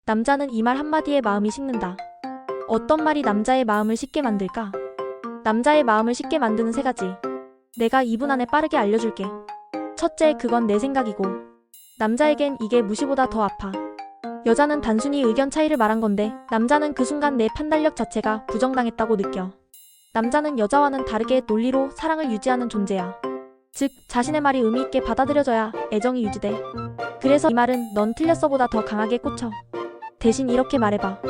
남자는 이 말 한마디에 마음이 식는다. 어떤 말이 남자의 마음을 식게 만들까? 남자의 마음을 식게 만드는 세 가지. 내가 2분 안에 빠르게 알려줄게. 첫째, 그건 내 생각이고. 남자에겐 이게 무시보다 더 아파. 여자는 단순히 의견 차이를 말한 건데 남자는 그 순간 내 판단력 자체가 부정당했다고 느껴. 남자는 여자와는 다르게 논리로 사랑을 유지하는 존재야. 즉, 자신의 말이 의미 있게 받아들여져야 애정이 유지돼. 그래서 이 말은 넌 틀렸어보다 더 강하게 꽂혀. 대신 이렇게 말해봐.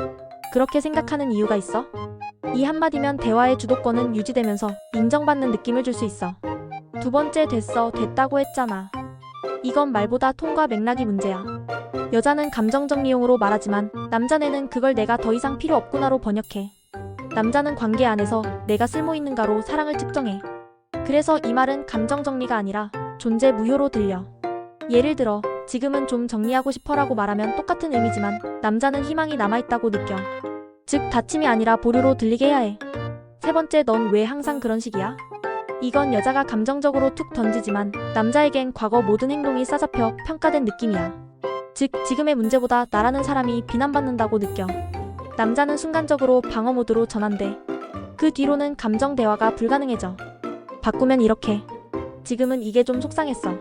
그렇게 생각하는 이유가 있어? 이 한마디면 대화의 주도권은 유지되면서 인정받는 느낌을 줄 수 있어. 두 번째, 됐다고 했잖아. 이건 말보다 톤과 맥락이 문제야. 여자는 감정정리용으로 말하지만 남자네는 그걸 내가 더 이상 필요 없구나로 번역해. 남자는 관계 안에서 내가 쓸모있는가로 사랑을 측정해. 그래서 이 말은 감정정리가 아니라 존재 무효로 들려. 예를 들어, 지금은 좀 정리하고 싶어라고 말하면 똑같은 의미지만 남자는 희망이 남아있다고 느껴. 즉, 닫힘이 아니라 보류로 들리게 해야 해. 세 번째, 넌 왜 항상 그런 식이야? 이건 여자가 감정적으로 툭 던지지만 남자에겐 과거 모든 행동이 싸잡혀 평가된 느낌이야. 즉, 지금의 문제보다 나라는 사람이 비난받는다고 느껴. 남자는 순간적으로 방어 모드로 전환돼. 그 뒤로는 감정 대화가 불가능해져. 바꾸면 이렇게. 지금은 이게 좀 속상했어.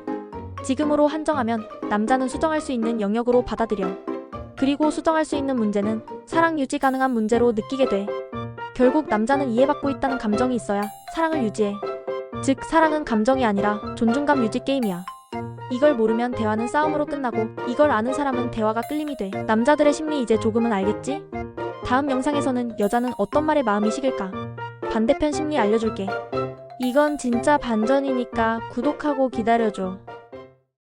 지금으로 한정하면 남자는 수정할 수 있는 영역으로 받아들여. 그리고 수정할 수 있는 문제는 사랑 유지 가능한 문제로 느끼게 돼. 결국 남자는 이해받고 있다는 감정이 있어야 사랑을 유지해. 즉, 사랑은 감정이 아니라 존중감 유지 게임이야. 이걸 모르면 대화는 싸움으로 끝나고 이걸 아는 사람은 대화가 끌림이 돼. 남자들의 심리 이제 조금은 알겠지? 다음 영상에서는 여자는 어떤 말에 마음이 식을까? 반대편 심리 알려줄게. 이건 진짜 반전이니까 구독하고 기다려줘.